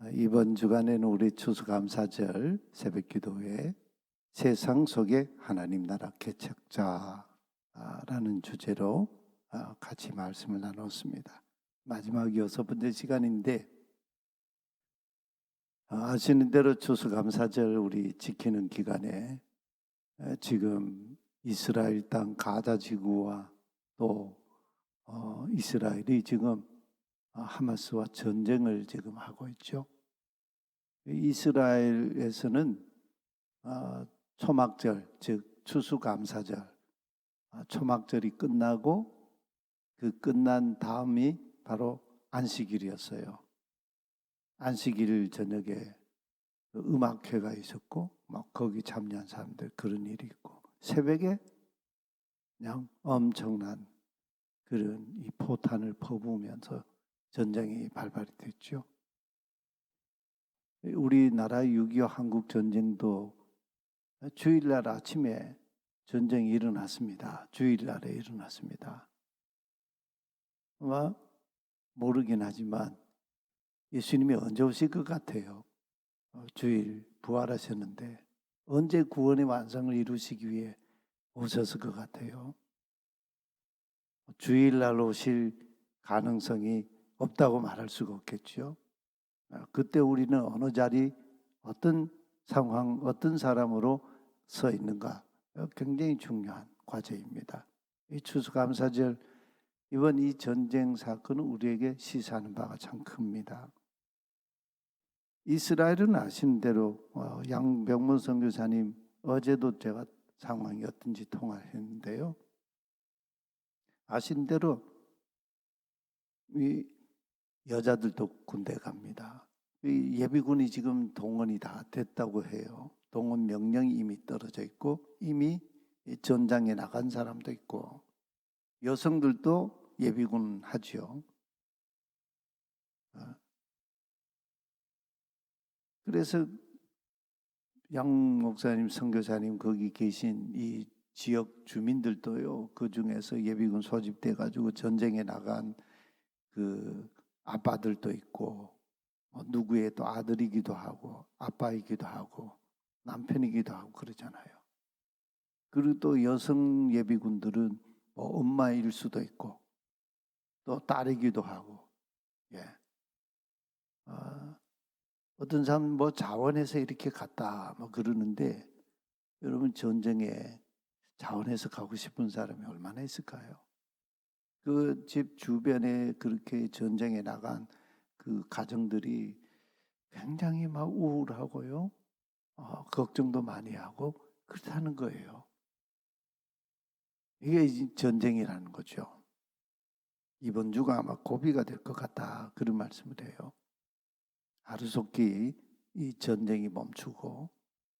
이번 주간에는 우리 추수감사절 새벽기도회 세상 속의 하나님 나라 개척자라는 주제로 같이 말씀을 나눴습니다. 마지막 6번째 시간인데 아시는 대로 추수감사절 우리 지키는 기간에 지금 이스라엘 땅 가자 지구와 또 이스라엘이 지금 하마스와 전쟁을 지금 하고 있죠. 이스라엘에서는 초막절, 즉 추수감사절, 초막절이 끝나고 그 끝난 다음이 바로 안식일이었어요. 안식일 저녁에 음악회가 있었고 막 거기 참여한 사람들 그런 일이 있고 새벽에 그냥 엄청난 그런 이 포탄을 퍼부으면서 전쟁이 발발이 됐죠. 우리나라 6.25 한국 전쟁도 주일날 아침에 전쟁이 일어났습니다. 주일날에 일어났습니다. 아마 모르긴 하지만 예수님이 언제 오실 것 같아요. 주일 부활하셨는데 언제 구원의 완성을 이루시기 위해 오셨을 것 같아요. 주일날 오실 가능성이 없다고 말할 수가 없겠죠. 그때 우리는 어느 자리, 어떤 상황, 어떤 사람으로 서 있는가 굉장히 중요한 과제입니다. 이 추수감사절 이번 이 전쟁 사건은 우리에게 시사하는 바가 참 큽니다. 이스라엘은 아시는 대로 양병문 선교사님 어제도 제가 상황이 어떤지 통화를 했는데요. 아시는 대로 이 여자들도 군대 갑니다. 이 예비군이 지금 동원이 다 됐다고 해요. 동원 명령이 이미 떨어져 있고 이미 전장에 나간 사람도 있고 여성들도 예비군 하죠. 그래서 양 목사님, 선교사님 거기 계신 이 지역 주민들도요. 그 중에서 예비군 소집돼 가지고 전쟁에 나간 그 아빠들도 있고 누구의 또 아들이기도 하고 아빠이기도 하고 남편이기도 하고 그러잖아요. 그리고 또 여성 예비군들은 뭐 엄마일 수도 있고 또 딸이기도 하고, 어떤 사람 뭐 자원해서 이렇게 갔다 뭐 그러는데 여러분 전쟁에 자원해서 가고 싶은 사람이 얼마나 있을까요? 그 집 주변에 그렇게 전쟁에 나간 그 가정들이 굉장히 막 우울하고요. 걱정도 많이 하고 그렇다는 거예요. 이게 전쟁이라는 거죠. 이번 주가 아마 고비가 될 것 같다 그런 말씀을 해요. 하루속히 이 전쟁이 멈추고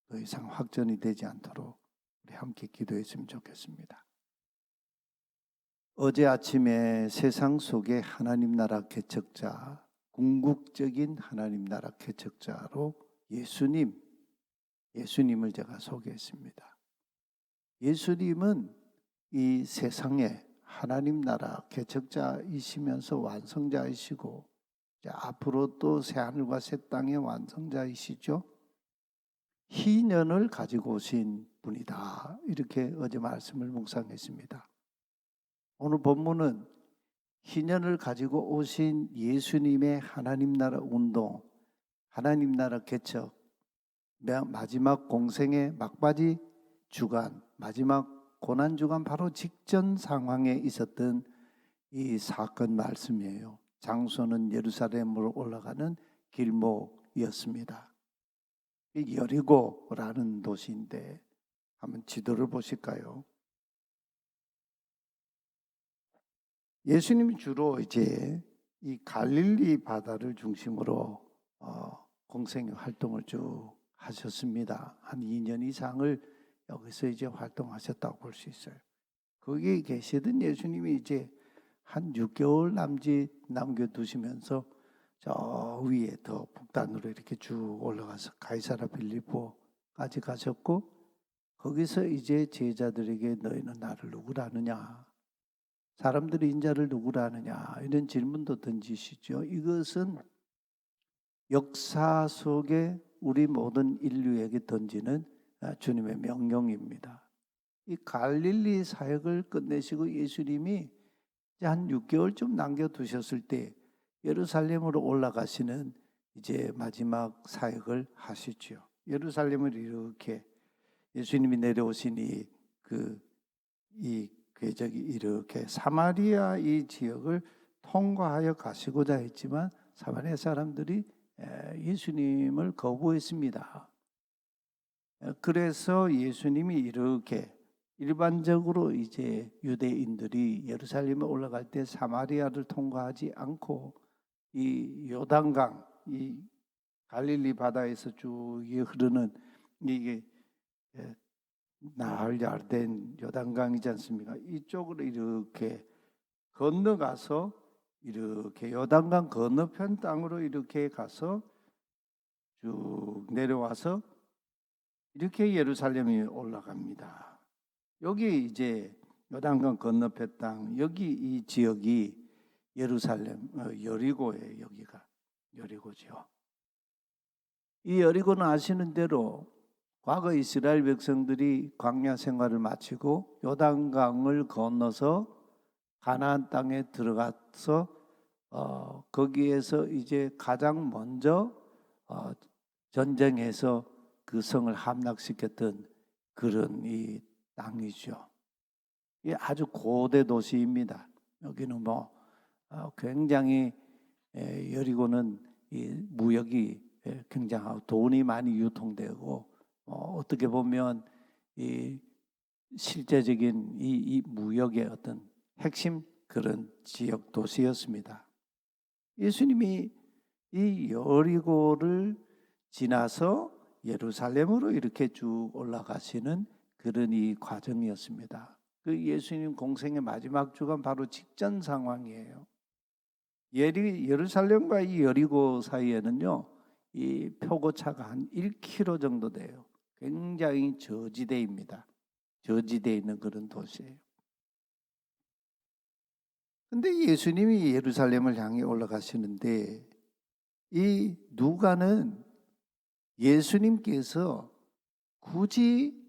더 이상 확전이 되지 않도록 우리 함께 기도했으면 좋겠습니다. 어제 아침에 세상 속의 하나님 나라 개척자, 궁극적인 하나님 나라 개척자로 예수님을 제가 소개했습니다. 예수님은 이 세상에 하나님 나라 개척자이시면서 완성자이시고 앞으로 또 새하늘과 새 땅의 완성자이시죠. 희년을 가지고 오신 분이다. 이렇게 어제 말씀을 묵상했습니다. 오늘 본문은 희년을 가지고 오신 예수님의 하나님 나라 운동, 하나님 나라 개척, 마지막 공생의 막바지 주간, 마지막 고난 주간 바로 직전 상황에 있었던 이 사건 말씀이에요. 장소는 예루살렘으로 올라가는 길목이었습니다. 여리고라는 도시인데 한번 지도를 보실까요? 예수님이 주로 이제 이 갈릴리 바다를 중심으로 공생 활동을 쭉 하셨습니다. 한 2년 이상을 여기서 이제 활동하셨다고 볼 수 있어요. 거기 계시던 예수님이 이제 한 6개월 남짓 남겨두시면서 저 위에 더 북단으로 이렇게 쭉 올라가서 가이사라 빌립보까지 가셨고 거기서 이제 제자들에게 너희는 나를 누구라 하느냐, 사람들이 인자를 누구라 하느냐 이런 질문도 던지시죠. 이것은 역사 속에 우리 모든 인류에게 던지는 주님의 명령입니다. 이 갈릴리 사역을 끝내시고 예수님이 이제 한 6개월쯤 남겨두셨을 때 예루살렘으로 올라가시는 이제 마지막 사역을 하시죠. 예루살렘을 이렇게 예수님이 내려오시니 이 궤적이 이렇게 사마리아 이 지역을 통과하여 가시고자 했지만 사마리아 사람들이 예수님을 거부했습니다. 그래서 예수님이 이렇게 일반적으로 이제 유대인들이 예루살렘에 올라갈 때 사마리아를 통과하지 않고 이 요단강, 이 갈릴리 바다에서 쭉 흐르는 이게 나흘 야르덴 요단강이지 않습니까? 이쪽으로 이렇게 건너가서 이렇게 요단강 건너편 땅으로 이렇게 가서 쭉 내려와서 이렇게 예루살렘에 올라갑니다. 여기 이제 요단강 건너편 땅, 여기 이 지역이 예루살렘, 여리고예요. 여기가 여리고죠. 이 여리고는 아시는 대로 과거 이스라엘 백성들이 광야 생활을 마치고 요단강을 건너서 가나안 땅에 들어가서 거기에서 이제 가장 먼저 전쟁해서 그 성을 함락시켰던 그런 이 땅이죠. 이 아주 고대 도시입니다. 여기는 굉장히 여리고는 이 무역이 굉장하고 돈이 많이 유통되고 어떻게 보면 이 실제적인 이 무역의 어떤 핵심 그런 지역 도시였습니다. 예수님이 이 여리고를 지나서 예루살렘으로 이렇게 쭉 올라가시는 그런 이 과정이었습니다. 그 예수님 공생의 마지막 주간 바로 직전 상황이에요. 예루살렘과 이 여리고 사이에는요, 이 표고차가 한 1km 정도 돼요. 굉장히 저지대입니다. 저지대에 있는 그런 도시예요. 근데 예수님이 예루살렘을 향해 올라가시는데 이 누가는 예수님께서 굳이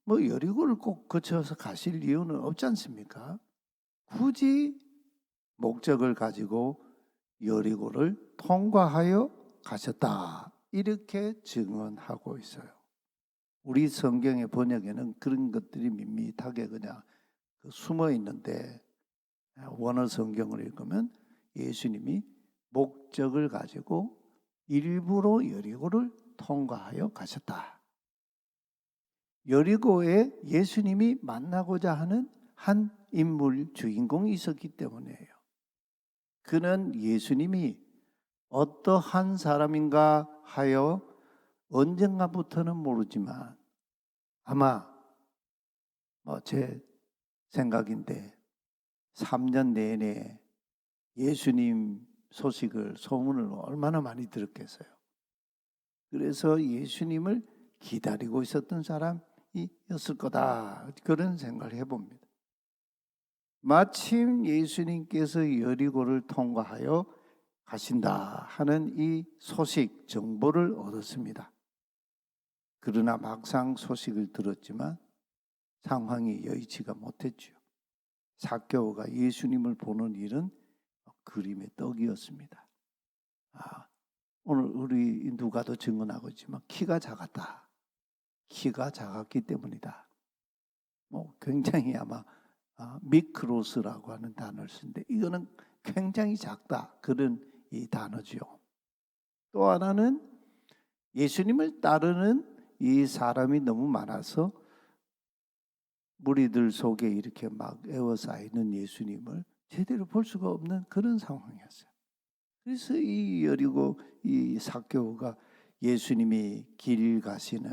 여리고를 꼭 거쳐서 가실 이유는 없지 않습니까? 굳이 목적을 가지고 여리고를 통과하여 가셨다. 이렇게 증언하고 있어요. 우리 성경의 번역에는 그런 것들이 밋밋하게 그냥 숨어 있는데 원어 성경을 읽으면 예수님이 목적을 가지고 일부러 여리고를 통과하여 가셨다. 여리고에 예수님이 만나고자 하는 한 인물 주인공이 있었기 때문이에요. 그는 예수님이 어떠한 사람인가 하여 언젠가부터는 모르지만 아마 제 생각인데 3년 내내 예수님 소문을 얼마나 많이 들었겠어요. 그래서 예수님을 기다리고 있었던 사람이었을 거다. 그런 생각을 해봅니다. 마침 예수님께서 여리고를 통과하여 가신다 하는 이 소식, 정보를 얻었습니다. 그러나 막상 소식을 들었지만 상황이 여의치가 못했죠. 삭개오가 예수님을 보는 일은 그림의 떡이었습니다. 오늘 우리 누가도 증언하고 있지만 키가 작았다. 키가 작았기 때문이다. 굉장히 아마 미크로스라고 하는 단어를 쓰는데 이거는 굉장히 작다. 그런 이 단어죠. 또 하나는 예수님을 따르는 이 사람이 너무 많아서 무리들 속에 이렇게 막 에워싸이는 예수님을 제대로 볼 수가 없는 그런 상황이었어요. 그래서 이 여리고 이 삭개오가 예수님이 길 가시는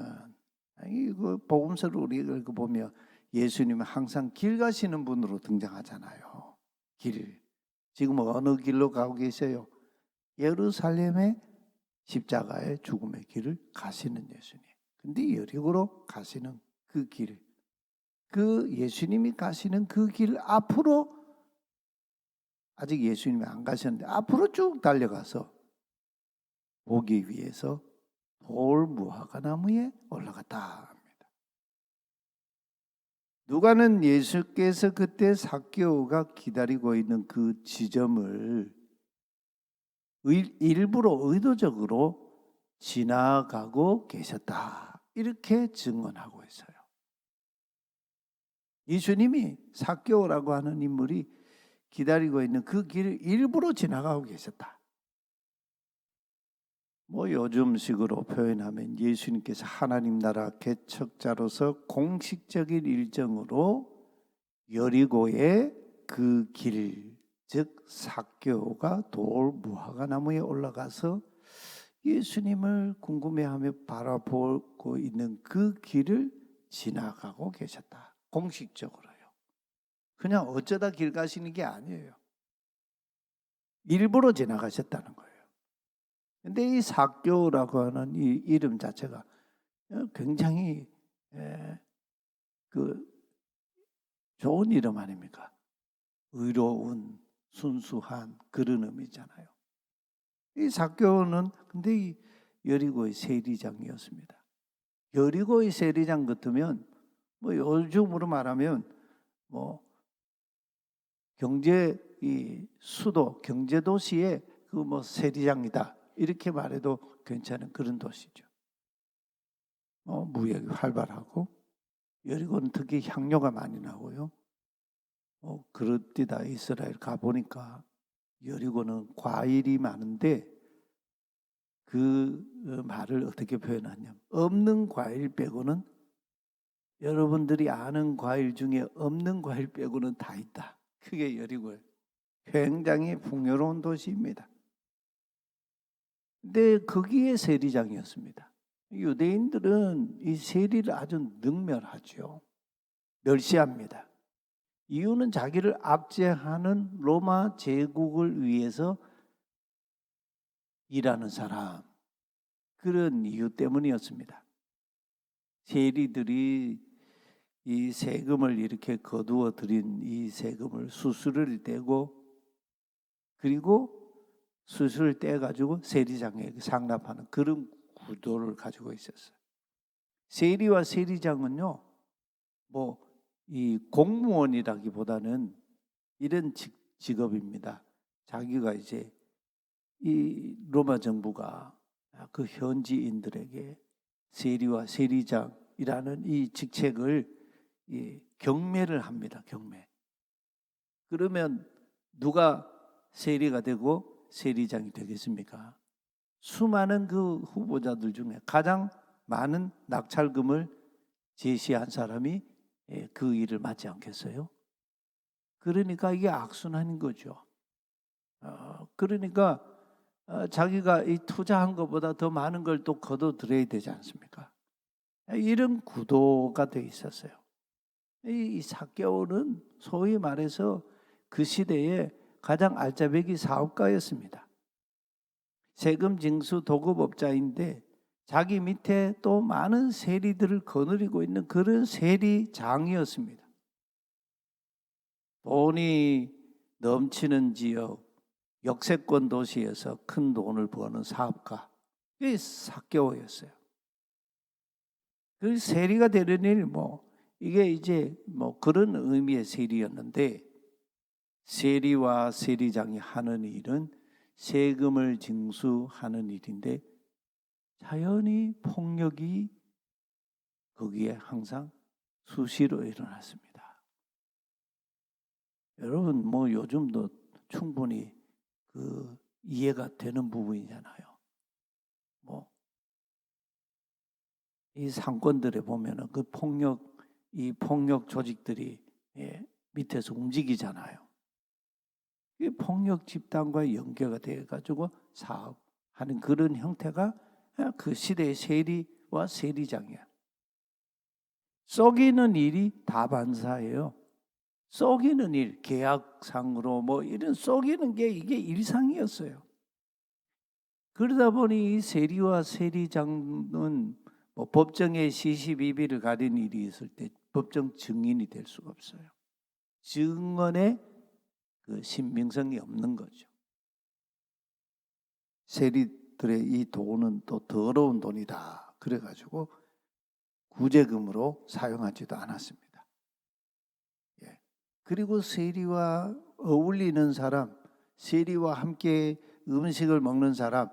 이거 복음서를 우리가 보면 예수님은 항상 길 가시는 분으로 등장하잖아요. 길. 지금 어느 길로 가고 계세요? 예루살렘의 십자가의 죽음의 길을 가시는 예수님. 근데 여리고로 가시는 그 길. 그 예수님이 가시는 그 길 앞으로 아직 예수님이 안 가셨는데 앞으로 쭉 달려가서 보기 위해서 돌 무화과 나무에 올라갔다 합니다. 누가는 예수께서 그때 삭개오가 기다리고 있는 그 지점을 일부러 의도적으로 지나가고 계셨다, 이렇게 증언하고 있어요. 예수님이 삭개오라고 하는 인물이 기다리고 있는 그 길을 일부러 지나가고 계셨다. 뭐 요즘식으로 표현하면 예수님께서 하나님 나라 개척자로서 공식적인 일정으로 여리고의 그 길, 즉 삭개오가 돌 무화과 나무에 올라가서 예수님을 궁금해하며 바라보고 있는 그 길을 지나가고 계셨다. 공식적으로요. 그냥 어쩌다 길 가시는 게 아니에요. 일부러 지나가셨다는 거예요. 근데 이 삭개오라고 하는 이 이름 자체가 굉장히 그 좋은 이름 아닙니까? 의로운, 순수한 그런 의미잖아요. 이 삭개오는 근데 이 여리고의 세리장이었습니다. 여리고의 세리장 같으면 뭐 요즘으로 말하면 뭐 경제 이 수도 경제 도시의 그 뭐 세리장이다, 이렇게 말해도 괜찮은 그런 도시죠. 무역이 활발하고 여리고는 특히 향료가 많이 나고요. 그렇디다 이스라엘 가 보니까 여리고는 과일이 많은데 그 말을 어떻게 표현하냐면 없는 과일 빼고는, 여러분들이 아는 과일 중에 없는 과일 빼고는 다 있다. 그게 여리고예요. 굉장히 풍요로운 도시입니다. 근데 거기에 세리장이었습니다. 유대인들은 이 세리를 아주 능멸하죠. 멸시합니다. 이유는 자기를 압제하는 로마 제국을 위해서 일하는 사람, 그런 이유 때문이었습니다. 세리들이 이 세금을 이렇게 거두어 들인 이 세금을 수수료를 떼고, 그리고 수수료를 떼가지고 세리장에게 상납하는 그런 구도를 가지고 있었어요. 세리와 세리장은요, 뭐 이 공무원이라기보다는 이런 직업입니다. 자기가 이제 이 로마 정부가 그 현지인들에게 세리와 세리장이라는 이 직책을 경매를 합니다. 경매. 그러면 누가 세리가 되고 세리장이 되겠습니까? 수많은 그 후보자들 중에 가장 많은 낙찰금을 제시한 사람이 그 일을 맡지 않겠어요? 그러니까 이게 악순환인 거죠. 그러니까 자기가 이 투자한 것보다 더 많은 걸 또 거둬들여야 되지 않습니까? 이런 구도가 돼 있었어요. 이 삭개오는 소위 말해서 그 시대에 가장 알짜배기 사업가였습니다. 세금 징수 도급업자인데 자기 밑에 또 많은 세리들을 거느리고 있는 그런 세리장이었습니다. 돈이 넘치는 지역, 역세권 도시에서 큰 돈을 버는 사업가, 그게 삭개오였어요. 그 세리가 되는 일, 이게 이제 그런 의미의 세리였는데, 세리와 세리장이 하는 일은 세금을 징수하는 일인데 자연히 폭력이 거기에 항상 수시로 일어났습니다. 여러분 요즘도 충분히 그 이해가 되는 부분이잖아요. 이 상권들에 보면은 그 폭력 조직들이 밑에서 움직이잖아요. 이 폭력 집단과 연계가 되어가지고 사업하는 그런 형태가 그 시대의 세리와 세리장이야. 썩이는 일이 다반사예요. 썩이는 일, 계약상으로 이런 썩이는 게 이게 일상이었어요. 그러다 보니 이 세리와 세리장은 법정에 시시비비를 가린 일이 있을 때 법정 증인이 될 수가 없어요. 증언의 그 신빙성이 없는 거죠. 세리들은 그래 이 돈은 또 더러운 돈이다. 그래가지고 구제금으로 사용하지도 않았습니다. 예. 그리고 세리와 어울리는 사람, 세리와 함께 음식을 먹는 사람,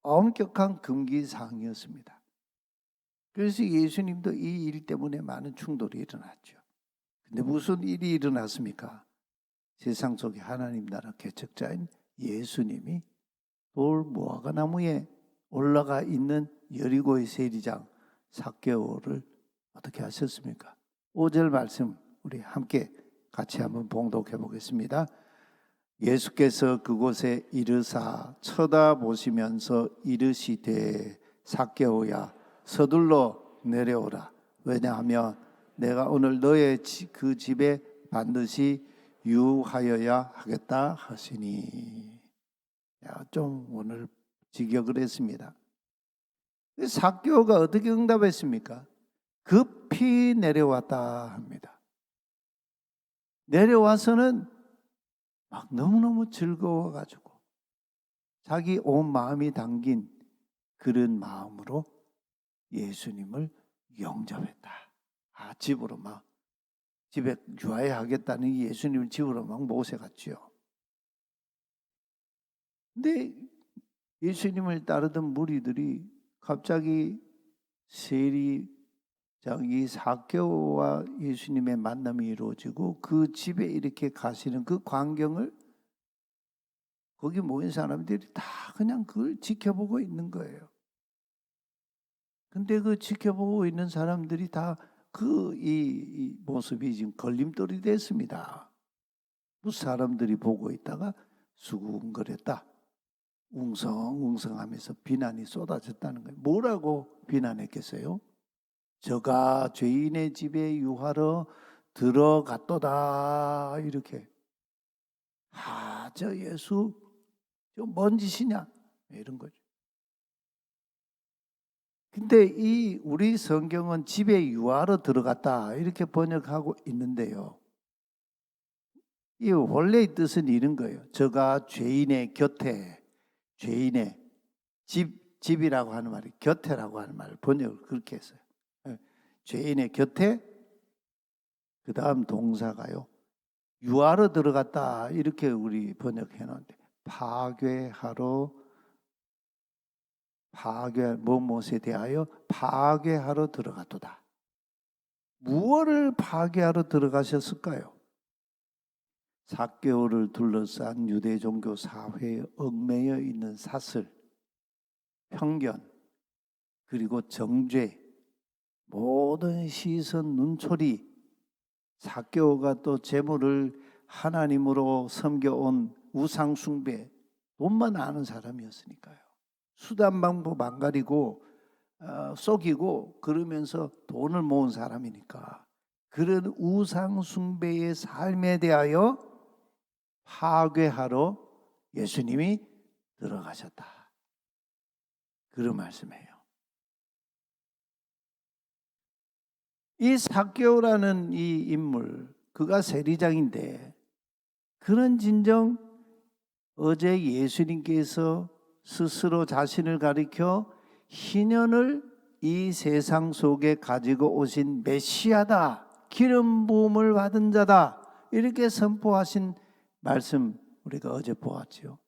엄격한 금기사항이었습니다. 그래서 예수님도 이 일 때문에 많은 충돌이 일어났죠. 근데 무슨 일이 일어났습니까? 세상 속에 하나님 나라 개척자인 예수님이 돌 무화과 나무에 올라가 있는 여리고의 세리장 삭개오를 어떻게 하셨습니까? 5절 말씀 우리 함께 같이 한번 봉독해 보겠습니다. 예수께서 그곳에 이르사 쳐다보시면서 이르시되 삭개오야 서둘러 내려오라. 왜냐하면 내가 오늘 너의 그 집에 반드시 유하여야 하겠다 하시니. 좀 오늘 직역을 했습니다. 삭개오가 어떻게 응답했습니까? 급히 내려왔다 합니다. 내려와서는 막 너무너무 즐거워가지고 자기 온 마음이 담긴 그런 마음으로 예수님을 영접했다. 집으로 막 집에 유하여 하겠다는 예수님을 집으로 막 모셔갔지요. 근데 예수님을 따르던 무리들이 갑자기 세리장 이 삭개오와 예수님의 만남이 이루어지고 그 집에 이렇게 가시는 그 광경을 거기 모인 사람들이 다 그냥 그걸 지켜보고 있는 거예요. 근데 그 지켜보고 있는 사람들이 다 이 모습이 지금 걸림돌이 됐습니다. 무슨 사람들이 보고 있다가 수군거렸다. 웅성웅성하면서 비난이 쏟아졌다는 거예요. 뭐라고 비난했겠어요? 저가 죄인의 집에 유하러 들어갔도다. 이렇게. 저 예수 저 뭔 짓이냐? 이런 거죠. 근데 이 우리 성경은 집에 유하러 들어갔다 이렇게 번역하고 있는데요. 이 원래의 뜻은 이런 거예요. 저가 죄인의 곁에, 죄인의 집이라고 하는 말이 곁에라고 하는 말을 번역을 그렇게 했어요. 죄인의 곁에 그 다음 동사가요. 유하러 들어갔다 이렇게 우리 번역해 놓은데 무엇에 대하여 파괴하러 들어갔도다. 무엇을 파괴하러 들어가셨을까요? 삭개오를 둘러싼 유대 종교 사회에 얽매여 있는 사슬, 편견, 그리고 정죄, 모든 시선, 눈초리, 삭개오가 또 재물을 하나님으로 섬겨온 우상 숭배, 돈만 아는 사람이었으니까요. 수단 방법 안 가리고 속이고 그러면서 돈을 모은 사람이니까 그런 우상 숭배의 삶에 대하여 파괴하러 예수님이 들어가셨다. 그런 말씀이에요. 이 삭개오라는 이 인물, 그가 세리장인데 그런 진정 어제 예수님께서 스스로 자신을 가리켜 희년을 이 세상 속에 가지고 오신 메시아다, 기름 부음을 받은 자다 이렇게 선포하신 말씀 우리가 어제 보았죠.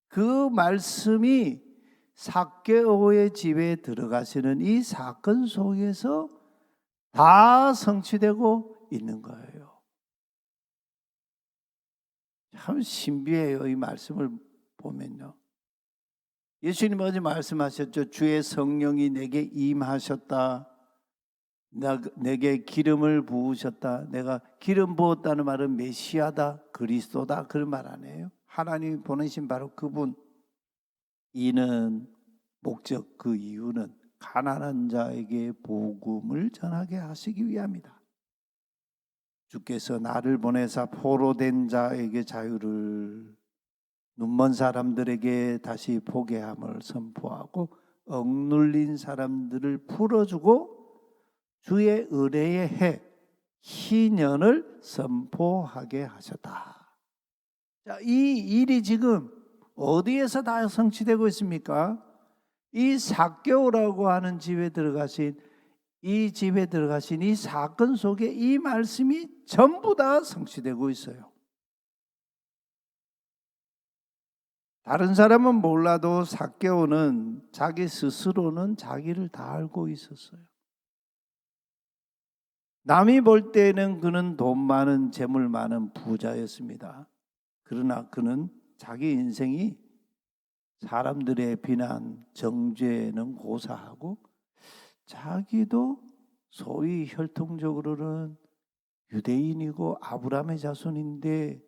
그 말씀이 삭개오의 집에 들어가시는 이 사건 속에서 다 성취되고 있는 거예요. 참 신비해요. 이 말씀을 보면요. 예수님 어제 말씀하셨죠. 주의 성령이 내게 임하셨다. 내게 기름을 부으셨다. 내가 기름 부었다는 말은 메시아다, 그리스도다 그런 말 아니에요. 하나님이 보내신 바로 그분. 이는 목적 그 이유는 가난한 자에게 복음을 전하게 하시기 위함이다. 주께서 나를 보내사 포로된 자에게 자유를, 눈먼 사람들에게 다시 보게 함을 선포하고 억눌린 사람들을 풀어주고 주의 의뢰의 해 희년을 선포하게 하셨다. 자, 이 일이 지금 어디에서 다 성취되고 있습니까? 이 삭개오라고 하는 집에 들어가신 이 사건 속에 이 말씀이 전부 다 성취되고 있어요. 다른 사람은 몰라도 삭개오는 자기 스스로는 자기를 다 알고 있었어요. 남이 볼 때는 그는 돈 많은 재물 많은 부자였습니다. 그러나 그는 자기 인생이 사람들의 비난, 정죄는 고사하고 자기도 소위 혈통적으로는 유대인이고 아브라함의 자손인데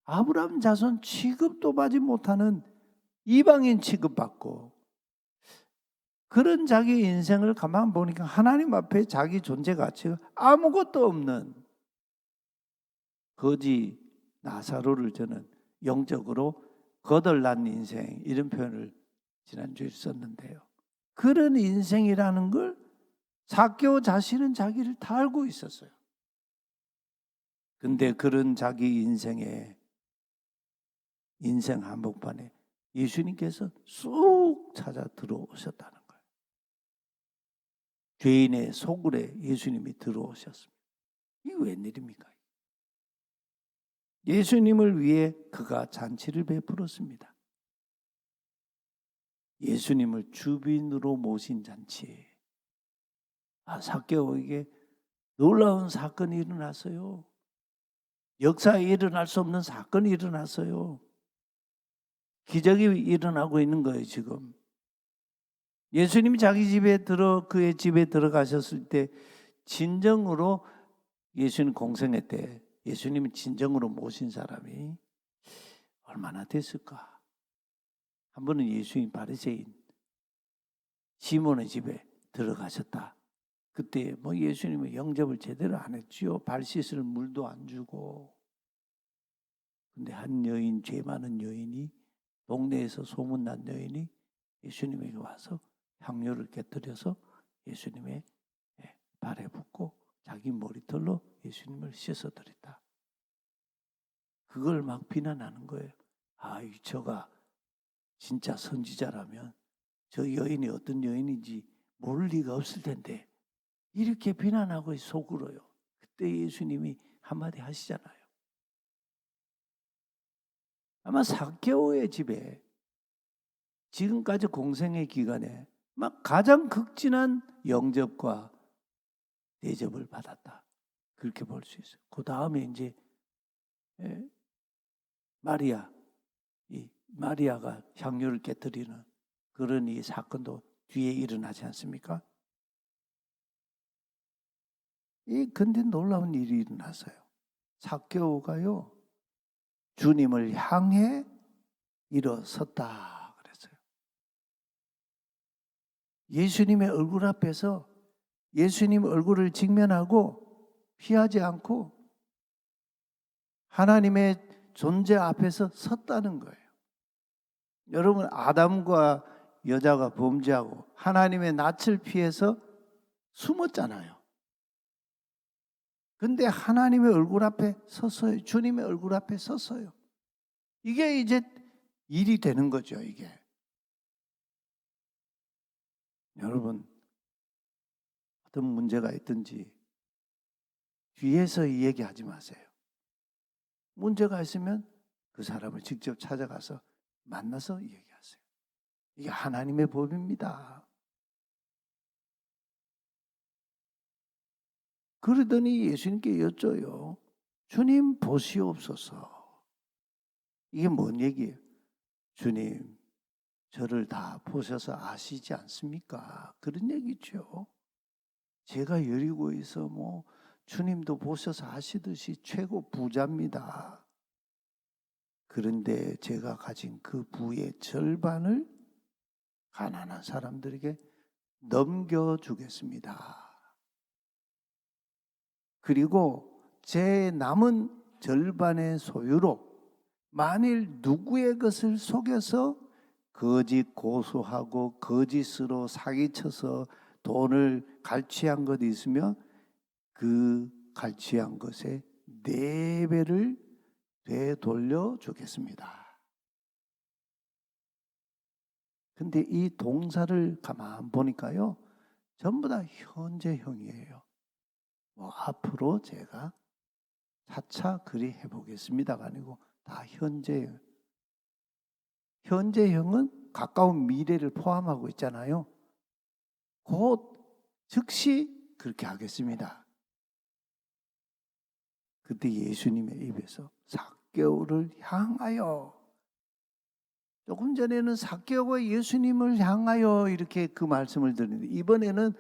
아브라함 자손 취급도 받지 못하는 이방인 취급받고 그런 자기 인생을 가만 보니까 하나님 앞에 자기 존재 가치가 아무것도 없는 거지 나사로를 저는 영적으로 거덜난 인생 이런 표현을 지난주에 썼는데요. 그런 인생이라는 걸 삭개오 자신은 자기를 다 알고 있었어요. 근데 그런 자기 인생 한복판에 예수님께서 쑥 찾아 들어오셨다는 거예요. 죄인의 소굴에 예수님이 들어오셨습니다. 이게 웬일입니까? 예수님을 위해 그가 잔치를 베풀었습니다. 예수님을 주빈으로 모신 잔치. 삭개오에게 놀라운 사건이 일어났어요. 역사에 일어날 수 없는 사건이 일어났어요. 기적이 일어나고 있는 거예요, 지금. 예수님이 그의 집에 들어가셨을 때 진정으로 예수님 공생애 때 예수님이 진정으로 모신 사람이 얼마나 됐을까? 한 번은 예수님 바리새인 시몬의 집에 들어가셨다. 그때 예수님은 영접을 제대로 안 했지요. 발 씻을 물도 안 주고. 근데 한 여인, 죄 많은 여인이 동네에서 소문난 여인이 예수님에게 와서 향료를 곁들여서 예수님의 발에 붓고 자기 머리털로 예수님을 씻어드렸다. 그걸 막 비난하는 거예요. 저가 진짜 선지자라면 저 여인이 어떤 여인인지 모를 리가 없을 텐데 이렇게 비난하고 속으로요. 그때 예수님이 한마디 하시잖아요. 아마 삭개오의 집에 지금까지 공생의 기간에 막 가장 극진한 영접과 대접을 받았다. 그렇게 볼 수 있어요. 그 다음에 이제 마리아가 향료를 깨뜨리는 그런 이 사건도 뒤에 일어나지 않습니까? 근데 놀라운 일이 일어났어요. 삭개오가요 주님을 향해 일어섰다 그랬어요. 예수님의 얼굴 앞에서 예수님 얼굴을 직면하고 피하지 않고 하나님의 존재 앞에서 섰다는 거예요. 여러분, 아담과 여자가 범죄하고 하나님의 낯을 피해서 숨었잖아요. 근데 하나님의 얼굴 앞에 섰어요. 주님의 얼굴 앞에 섰어요. 이게 이제 일이 되는 거죠, 이게. 여러분, 어떤 문제가 있든지 뒤에서 얘기하지 마세요. 문제가 있으면 그 사람을 직접 찾아가서 만나서 얘기하세요. 이게 하나님의 법입니다. 그러더니 예수님께 여쭤요. 주님 보시옵소서. 이게 뭔 얘기예요? 주님, 저를 다 보셔서 아시지 않습니까? 그런 얘기죠. 제가 여리고에서 주님도 보셔서 아시듯이 최고 부자입니다. 그런데 제가 가진 그 부의 절반을 가난한 사람들에게 넘겨주겠습니다. 그리고 제 남은 절반의 소유로 만일 누구의 것을 속여서 거짓 고소하고 거짓으로 사기쳐서 돈을 갈취한 것이 있으면 그 갈취한 것의 4배를 되돌려 주겠습니다. 근데 이 동사를 가만 보니까요, 전부 다 현재형이에요. 뭐 앞으로 제가 차차 그리 해보겠습니다가 아니고 다 현재형. 현재형은 가까운 미래를 포함하고 있잖아요. 곧 즉시 그렇게 하겠습니다. 그때 예수님의 입에서 삭개오를 향하여, 조금 전에는 삭개오가 예수님을 향하여 이렇게 그 말씀을 드리는데, 이번에는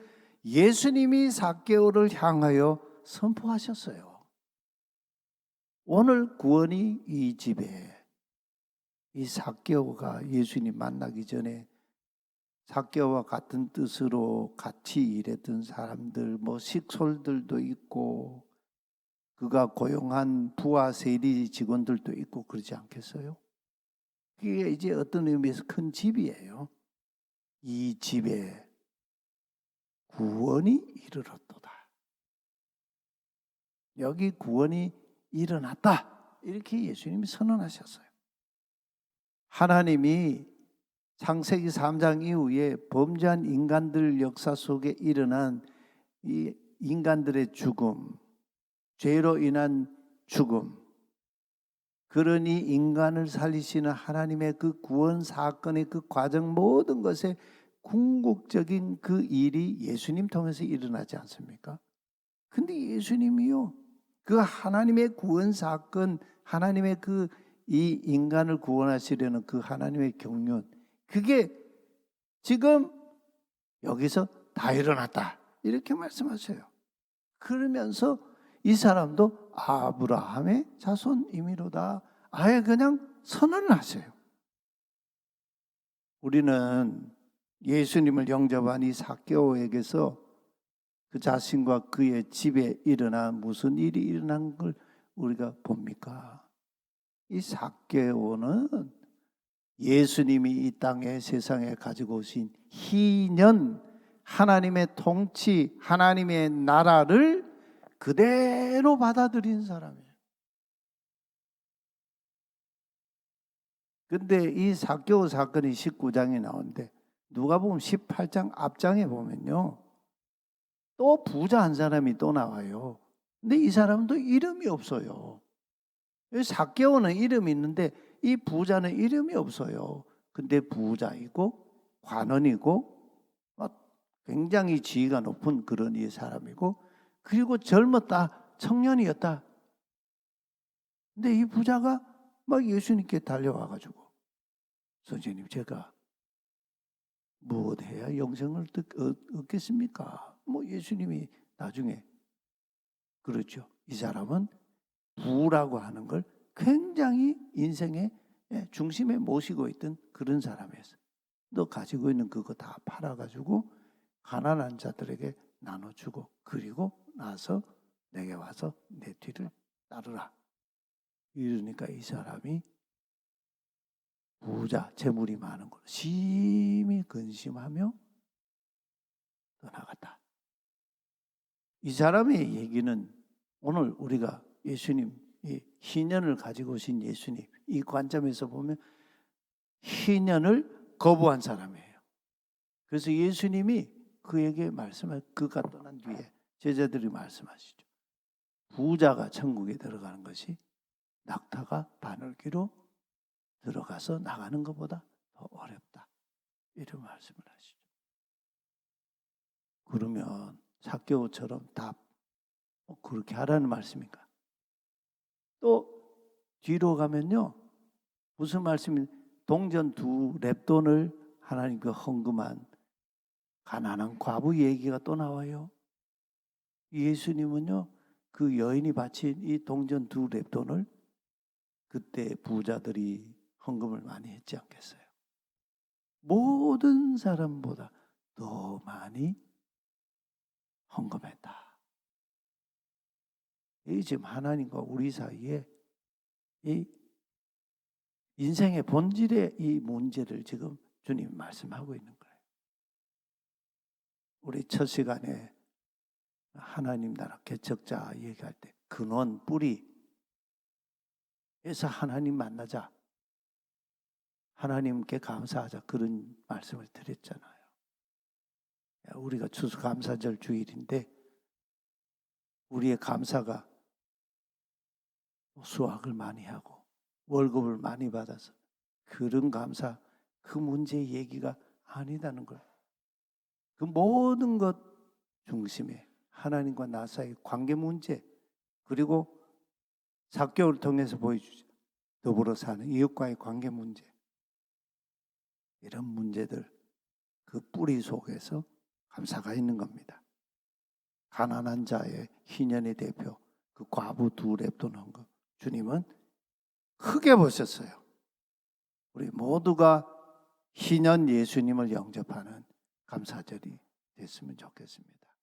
예수님이 삭개오를 향하여 선포하셨어요. 오늘 구원이 이 집에, 이 삭개오가 예수님 만나기 전에 삭개오와 같은 뜻으로 같이 일했던 사람들, 뭐 식솔들도 있고 그가 고용한 부하 세리 직원들도 있고 그러지 않겠어요? 그게 이제 어떤 의미에서 큰 집이에요. 이 집에 구원이 이르렀도다. 여기 구원이 일어났다. 이렇게 예수님이 선언하셨어요. 하나님이 창세기 3장 이후에 범죄한 인간들 역사 속에 일어난 이 인간들의 죽음, 죄로 인한 죽음, 그러니 인간을 살리시는 하나님의 그 구원 사건의 그 과정, 모든 것에 궁극적인 그 일이 예수님 통해서 일어나지 않습니까? 근데 예수님이요, 그 하나님의 구원 사건, 하나님의 그 이 인간을 구원하시려는 그 하나님의 경륜, 그게 지금 여기서 다 일어났다. 이렇게 말씀하세요. 그러면서 이 사람도 아브라함의 자손이미로다. 아예 그냥 선언을 하세요. 우리는 예수님을 영접한 이 삭개오에게서 그 자신과 그의 집에 일어난 무슨 일이 일어난 걸 우리가 봅니까? 이 삭개오는 예수님이 이 땅에 세상에 가지고 오신 희년, 하나님의 통치, 하나님의 나라를 그대로 받아들인 사람이에요. 근데 이 삭개오 사건이 19장에 나오는데 누가복음 18장 앞장에 보면요, 또 부자 한 사람이 또 나와요. 근데 이 사람도 이름이 없어요. 삭개오는 이름이 있는데 이 부자는 이름이 없어요. 근데 부자이고 관원이고 굉장히 지위가 높은 그런 이 사람이고, 그리고 젊었다, 청년이었다. 근데 이 부자가 막 예수님께 달려와가지고, 선생님, 제가 무엇 해야 영생을 얻겠습니까? 뭐 예수님이 나중에, 그렇죠, 이 사람은 부라고 하는 걸 굉장히 인생의 중심에 모시고 있던 그런 사람이었어요. 너 가지고 있는 그거 다 팔아가지고 가난한 자들에게 나눠주고, 그리고 나서 내게 와서 내 뒤를 따르라. 이러니까 이 사람이 부자, 재물이 많은 걸 심히 근심하며 떠나갔다. 이 사람의 얘기는 오늘 우리가 예수님, 이 희년을 가지고 오신 예수님, 이 관점에서 보면 희년을 거부한 사람이에요. 그래서 예수님이 그에게 말씀할, 그가 떠난 뒤에 제자들이 말씀하시죠. 부자가 천국에 들어가는 것이 낙타가 바늘귀로 들어가서 나가는 것보다 더 어렵다. 이런 말씀을 하시죠. 그러면 삭개오처럼 다 그렇게 하라는 말씀인가? 또 뒤로 가면요, 무슨 말씀이, 동전 2렙돈을 하나님께 헌금한 가난한 과부 얘기가 또 나와요. 예수님은요, 그 여인이 바친 이 동전 2렙돈을 그때 부자들이 헌금을 많이 했지 않겠어요? 모든 사람보다 더 많이 헌금했다. 이 지금 하나님과 우리 사이에 이 인생의 본질의 이 문제를 지금 주님이 말씀하고 있는 거예요. 우리 첫 시간에 하나님 나라 개척자 얘기할 때 근원, 뿌리에서 하나님 만나자. 하나님께 감사하자 그런 말씀을 드렸잖아요. 우리가 추수감사절 주일인데 우리의 감사가 수확을 많이 하고 월급을 많이 받아서 그런 감사, 그 문제의 얘기가 아니다는 걸. 그 모든 것 중심에 하나님과 나 사이 관계 문제, 그리고 사교를 통해서 보여주죠. 더불어 사는 이웃과의 관계 문제, 이런 문제들, 그 뿌리 속에서 감사가 있는 겁니다. 가난한 자의 희년의 대표, 그 과부 두 랩돈 한 거, 주님은 크게 보셨어요. 우리 모두가 희년 예수님을 영접하는 감사절이 됐으면 좋겠습니다.